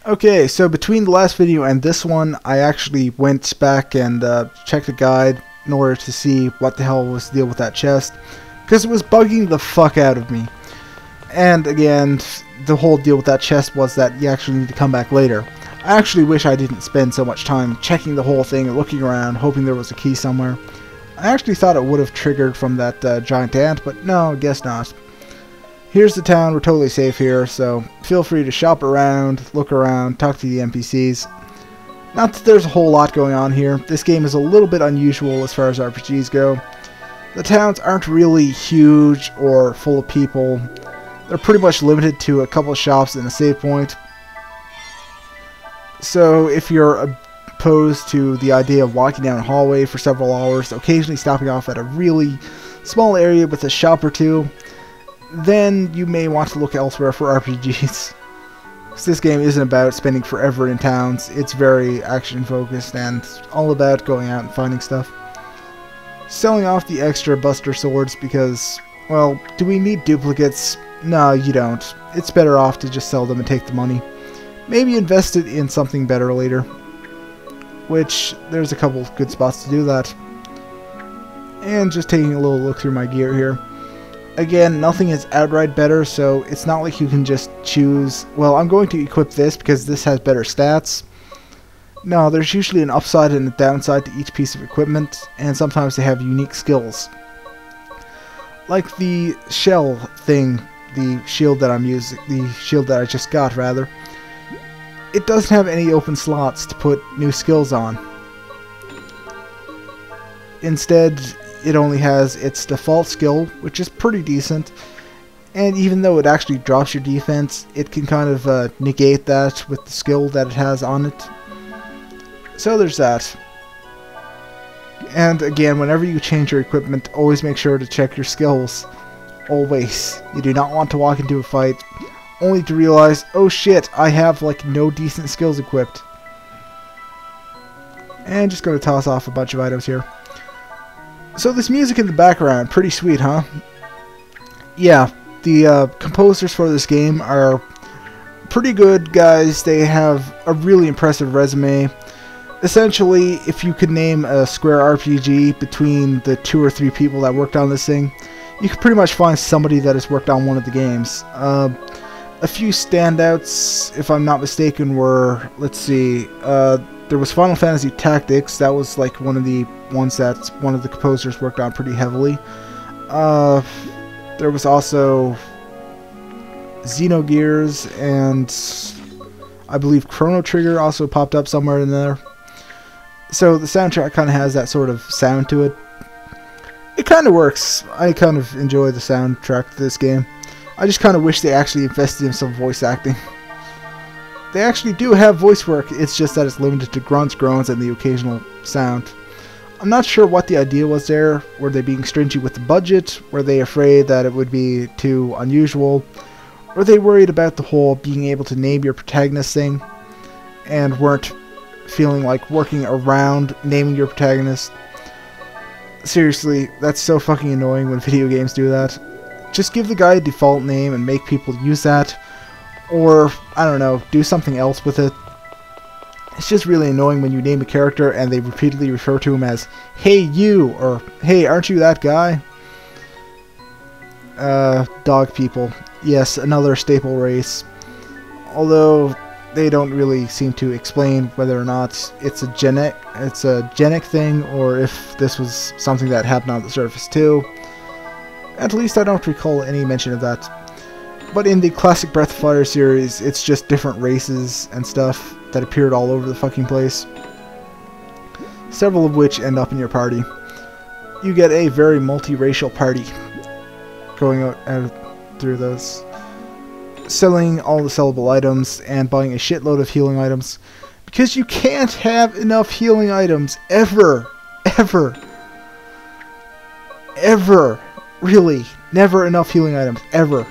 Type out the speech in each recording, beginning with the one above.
Okay, so between the last video and this one, I actually went back and checked the guide in order to see what the hell was the deal with that chest, because it was bugging the fuck out of me. And again, the whole deal with that chest was that you actually need to come back later. I actually wish I didn't spend so much time checking the whole thing and looking around, hoping there was a key somewhere. I actually thought it would have triggered from that giant ant, but no, I guess not. Here's the town, we're totally safe here, so feel free to shop around, look around, talk to the NPCs. Not that there's a whole lot going on here. This game is a little bit unusual as far as RPGs go. The towns aren't really huge or full of people. They're pretty much limited to a couple of shops and a save point. So if you're opposed to the idea of walking down a hallway for several hours, occasionally stopping off at a really small area with a shop or two, then you may want to look elsewhere for RPGs. This game isn't about spending forever in towns. It's very action focused and all about going out and finding stuff. Selling off the extra buster swords because, well, do we need duplicates? No, you don't. It's better off to just sell them and take the money. Maybe invest it in something better later. Which, there's a couple good spots to do that. And just taking a little look through my gear here. Again, nothing is outright better, so it's not like you can just choose, well, I'm going to equip this because this has better stats. No, there's usually an upside and a downside to each piece of equipment, and sometimes they have unique skills. Like the shell thing, the shield that I'm using, the shield that I just got, rather. It doesn't have any open slots to put new skills on. Instead, it only has its default skill, which is pretty decent, and even though it actually drops your defense, it can kind of negate that with the skill that it has on it. So there's that. And again, whenever you change your equipment, always make sure to check your skills. Always. You do not want to walk into a fight only to realize, oh shit, I have like no decent skills equipped. And just going to toss off a bunch of items here. So this music in the background, pretty sweet, huh? Yeah, the composers for this game are pretty good guys. They have a really impressive resume. Essentially, if you could name a Square RPG between the 2 or 3 people that worked on this thing, you could pretty much find somebody that has worked on one of the games. A few standouts, if I'm not mistaken, were, let's see, there was Final Fantasy Tactics. That was like one of the ones that one of the composers worked on pretty heavily. There was also Xenogears, and I believe Chrono Trigger also popped up somewhere in there. So the soundtrack kind of has that sort of sound to it. It kind of works. I kind of enjoy the soundtrack to this game. I just kind of wish they actually invested in some voice acting. They actually do have voice work, it's just that it's limited to grunts, groans, and the occasional sound. I'm not sure what the idea was there. Were they being stingy with the budget? Were they afraid that it would be too unusual? Were they worried about the whole being able to name your protagonist thing? And weren't feeling like working around naming your protagonist? Seriously, that's so fucking annoying when video games do that. Just give the guy a default name and make people use that. Or, I don't know, do something else with it. It's just really annoying when you name a character and they repeatedly refer to him as, hey you, or hey aren't you that guy? Dog people. Yes, another staple race. Although, they don't really seem to explain whether or not it's a genic thing, or if this was something that happened on the surface too. At least I don't recall any mention of that. But in the classic Breath of Fire series, it's just different races and stuff that appeared all over the fucking place. Several of which end up in your party. You get a very multiracial party going out through those. Selling all the sellable items and buying a shitload of healing items. Because you can't have enough healing items. Ever. Ever. Ever. Really. Never enough healing items. Ever.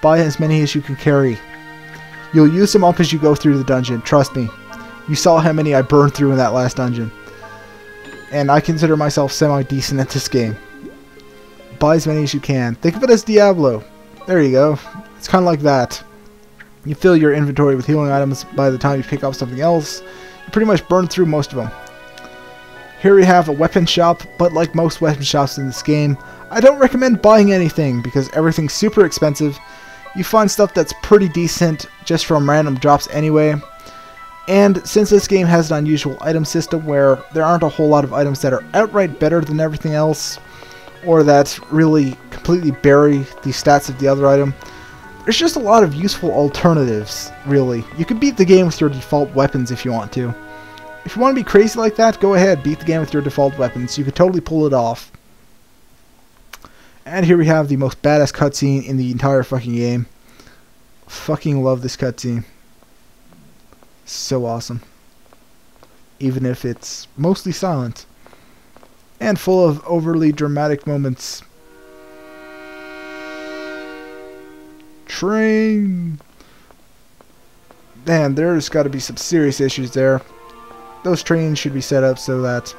Buy as many as you can carry. You'll use them up as you go through the dungeon. Trust me. You saw how many I burned through in that last dungeon. And I consider myself semi-decent at this game. Buy as many as you can. Think of it as Diablo. There you go. It's kind of like that. You fill your inventory with healing items. By the time you pick up something else, you pretty much burn through most of them. Here we have a weapon shop, but like most weapon shops in this game, I don't recommend buying anything because everything's super expensive. You find stuff that's pretty decent just from random drops anyway. And since this game has an unusual item system where there aren't a whole lot of items that are outright better than everything else, or that really completely bury the stats of the other item, there's just a lot of useful alternatives, really. You can beat the game with your default weapons if you want to. If you want to be crazy like that, go ahead, beat the game with your default weapons. You could totally pull it off. And here we have the most badass cutscene in the entire fucking game. Fucking love this cutscene. So awesome. Even if it's mostly silent. And full of overly dramatic moments. Train! Man, there's got to be some serious issues there. Those trains should be set up so that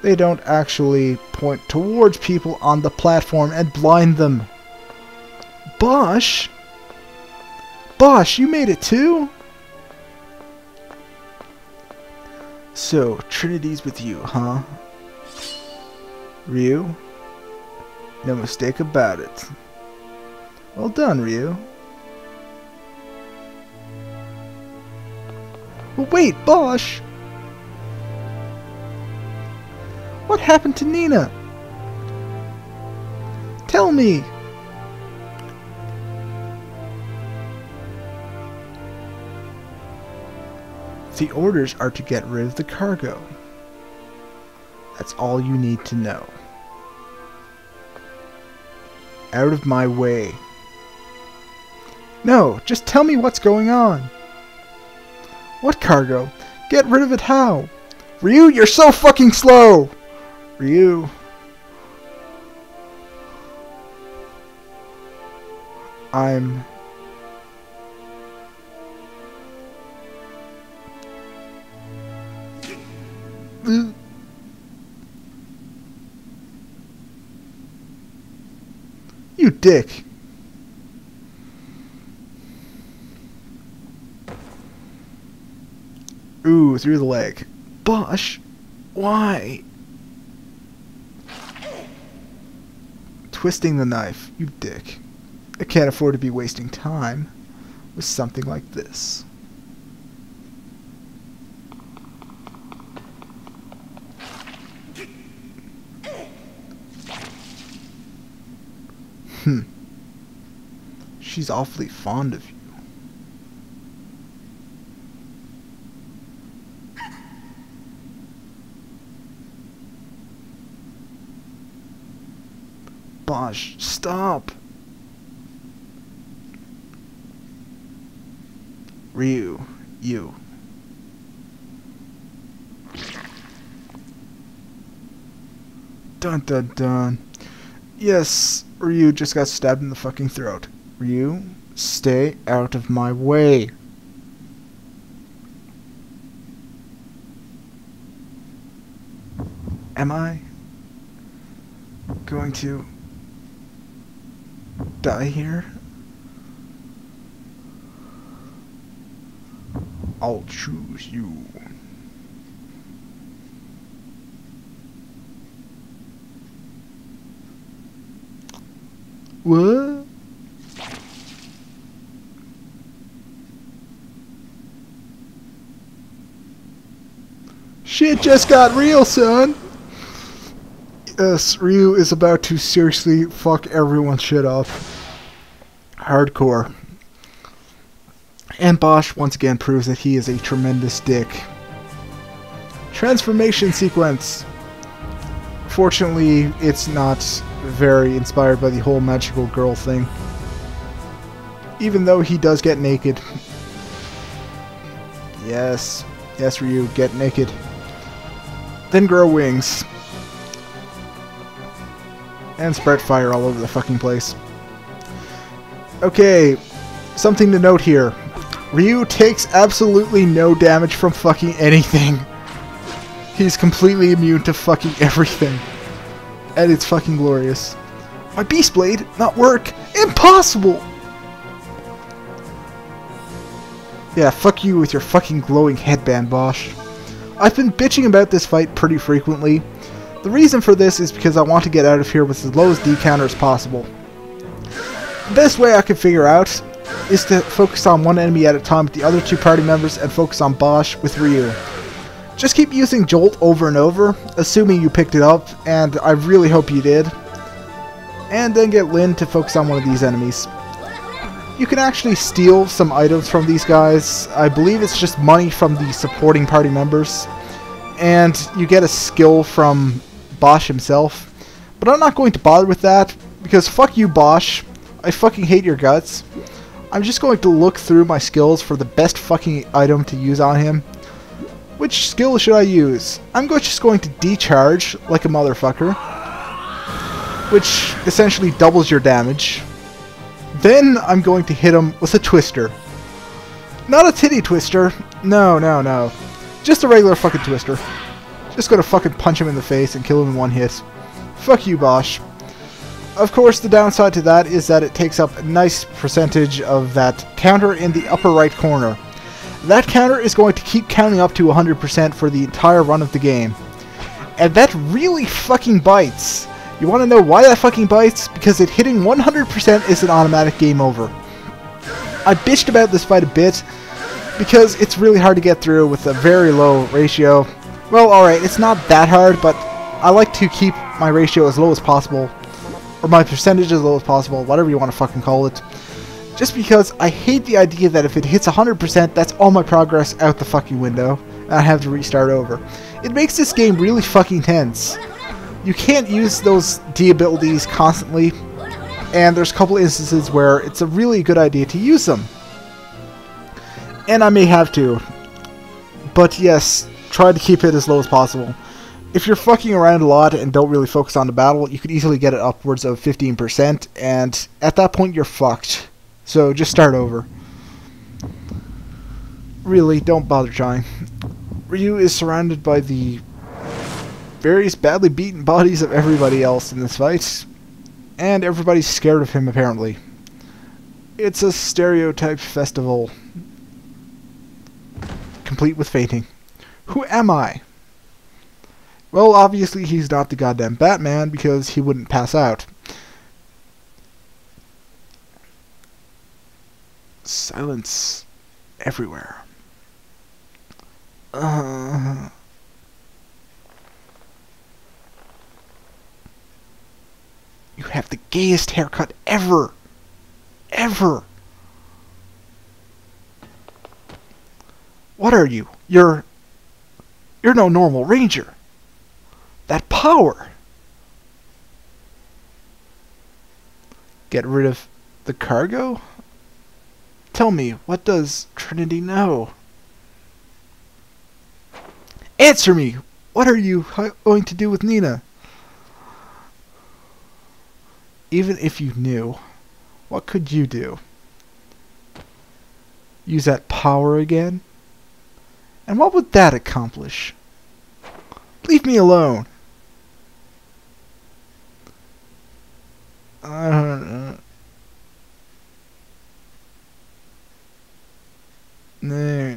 they don't actually point towards people on the platform and blind them. Bosch? Bosch, you made it too? So, Trinity's with you, huh? Ryu? No mistake about it. Well done, Ryu. But wait, Bosch! What happened to Nina? Tell me! The orders are to get rid of the cargo. That's all you need to know. Out of my way. No, just tell me what's going on. What cargo? Get rid of it how? Ryu, you're so fucking slow! Ryu. I'm... You dick. Ooh, through the leg. Bosch? Why? Twisting the knife. You dick. I can't afford to be wasting time with something like this. She's awfully fond of you. Bosch, stop! Ryu, you. Dun dun dun. Yes, Ryu just got stabbed in the fucking throat. Ryu, stay out of my way. Am I going to die here? I'll choose you. What? Shit just got real, son! Yes, Ryu is about to seriously fuck everyone's shit up. Hardcore. And Bosch once again proves that he is a tremendous dick. Transformation sequence. Fortunately, it's not very inspired by the whole magical girl thing. Even though he does get naked. Yes. Yes, Ryu, get naked. Then grow wings. And spread fire all over the fucking place. Okay, something to note here. Ryu takes absolutely no damage from fucking anything. He's completely immune to fucking everything. And it's fucking glorious. My Beast Blade not work? Impossible! Yeah, fuck you with your fucking glowing headband, Bosch. I've been bitching about this fight pretty frequently. The reason for this is because I want to get out of here with as low as D counter as possible. The best way I can figure out is to focus on one enemy at a time with the other two party members and focus on Bosch with Ryu. Just keep using Jolt over and over, assuming you picked it up, and I really hope you did. And then get Lin to focus on one of these enemies. You can actually steal some items from these guys. I believe it's just money from the supporting party members. And you get a skill from Bosch himself. But I'm not going to bother with that, because fuck you, Bosch. I fucking hate your guts. I'm just going to look through my skills for the best fucking item to use on him. Which skill should I use? I'm just going to decharge like a motherfucker, which essentially doubles your damage. Then I'm going to hit him with a twister. Not a titty twister. No, no, no. Just a regular fucking twister. Just gonna fucking punch him in the face and kill him in one hit. Fuck you, Bosch. Of course, the downside to that is that it takes up a nice percentage of that counter in the upper right corner. That counter is going to keep counting up to 100% for the entire run of the game. And that really fucking bites. You want to know why that fucking bites? Because it hitting 100% is an automatic game over. I bitched about this fight a bit because it's really hard to get through with a very low ratio. Well, alright, it's not that hard, but I like to keep my ratio as low as possible. Or my percentage as low as possible, whatever you want to fucking call it. Just because I hate the idea that if it hits 100%, that's all my progress out the fucking window, and I have to restart over. It makes this game really fucking tense. You can't use those D abilities constantly, and there's a couple instances where it's a really good idea to use them. And I may have to. But yes, try to keep it as low as possible. If you're fucking around a lot and don't really focus on the battle, you could easily get it upwards of 15%, and at that point you're fucked. So just start over. Really, don't bother trying. Ryu is surrounded by the various badly beaten bodies of everybody else in this fight, and everybody's scared of him apparently. It's a stereotype festival, complete with fainting. Who am I? Well, obviously he's not the goddamn Batman, because he wouldn't pass out. Silence everywhere. You have the gayest haircut ever. Ever. What are you? You're no normal ranger. That power. Get rid of the cargo? Tell me, what does Trinity know? Answer me! What are you going to do with Nina? Even if you knew, what could you do? Use that power again? And what would that accomplish? Leave me alone. I don't know. No.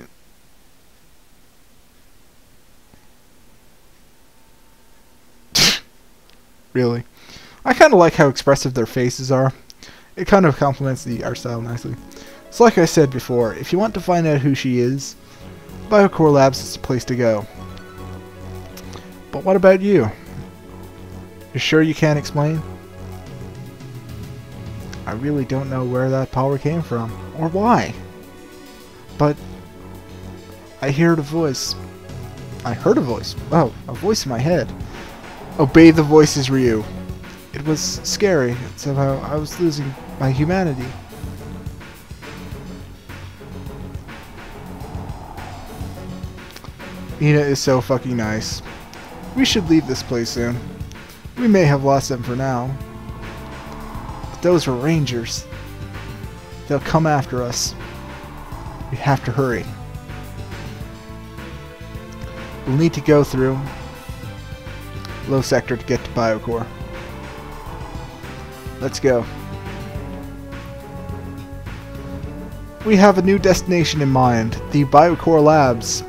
Really? I kind of like how expressive their faces are. It kind of complements the art style nicely. So like I said before, if you want to find out who she is, Biocore Labs is the place to go. But what about you? You sure you can't explain? I really don't know where that power came from, or why. But I heard a voice. I heard a voice. Oh, a voice in my head. Obey the voices, Ryu. It was scary. Somehow I was losing my humanity. Nina is so fucking nice. We should leave this place soon. We may have lost them for now. But those were rangers. They'll come after us. We have to hurry. We'll need to go through low sector to get to Biocore. Let's go. we have a new destination in mind, the Biocore Labs,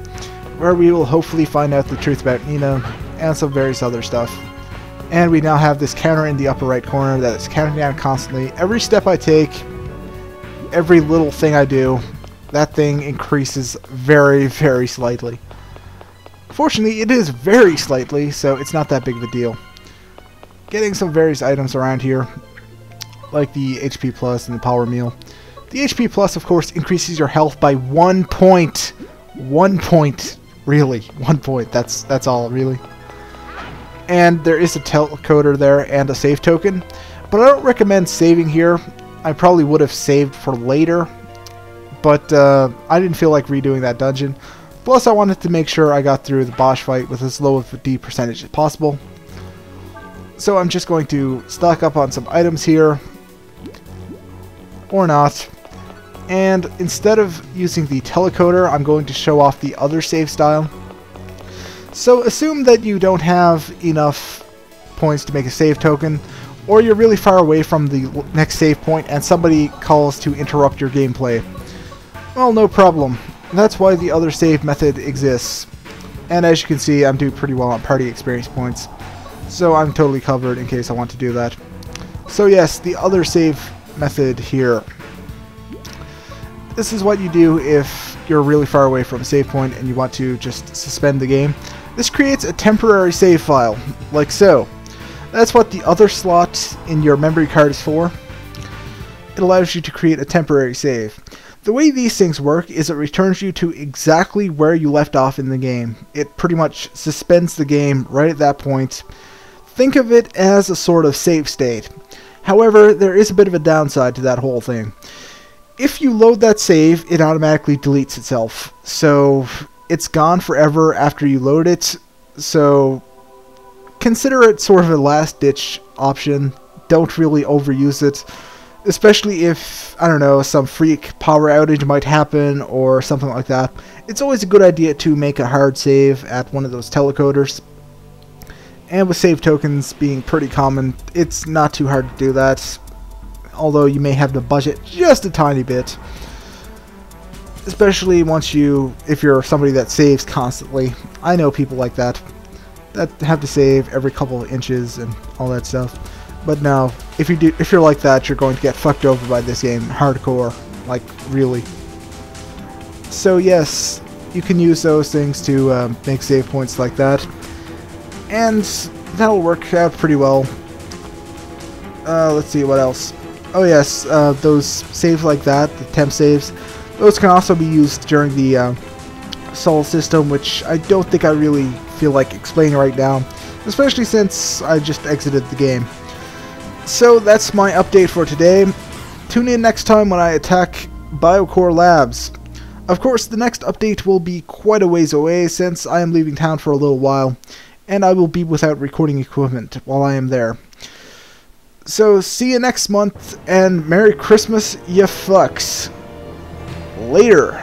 where we will hopefully find out the truth about Nina and some various other stuff. And we now have this counter in the upper right corner that is counting down constantly. Every step I take, every little thing I do, that thing increases very, very slightly. Fortunately, it is very slightly, so it's not that big of a deal. Getting some various items around here, like the HP Plus and the Power Meal. The HP Plus, of course, increases your health by 1 point. 1 point. Really. 1 point. That's all, really. And there is a telecoder there and a save token. But I don't recommend saving here. I probably would have saved for later. But I didn't feel like redoing that dungeon. Plus, I wanted to make sure I got through the boss fight with as low of a D percentage as possible. So I'm just going to stock up on some items here. Or not. And instead of using the telecoder, I'm going to show off the other save style. So assume that you don't have enough points to make a save token, or you're really far away from the next save point and somebody calls to interrupt your gameplay. Well, no problem. That's why the other save method exists. And as you can see, I'm doing pretty well on party experience points. So I'm totally covered in case I want to do that. So yes, the other save method here. This is what you do if you're really far away from a save point and you want to just suspend the game. This creates a temporary save file, like so. That's what the other slot in your memory card is for. It allows you to create a temporary save. The way these things work is it returns you to exactly where you left off in the game. It pretty much suspends the game right at that point. Think of it as a sort of save state. However, there is a bit of a downside to that whole thing. If you load that save, it automatically deletes itself. So it's gone forever after you load it. So consider it sort of a last-ditch option. Don't really overuse it. Especially if, I don't know, some freak power outage might happen or something like that. It's always a good idea to make a hard save at one of those telecoders. And with save tokens being pretty common, it's not too hard to do that. Although you may have to budget just a tiny bit. Especially if you're somebody that saves constantly. I know people like that have to save every couple of inches and all that stuff. But no, if you're like that, you're going to get fucked over by this game hardcore, like really. So yes, you can use those things to make save points like that, and that'll work out pretty well. Let's see what else. Oh yes, those saves like that, the temp saves, those can also be used during the Sol system, which I don't think I really feel like explaining right now, especially since I just exited the game. So that's my update for today. Tune in next time when I attack Biocore Labs. Of course, the next update will be quite a ways away since I am leaving town for a little while, and I will be without recording equipment while I am there. So see you next month, and Merry Christmas, you fucks. Later.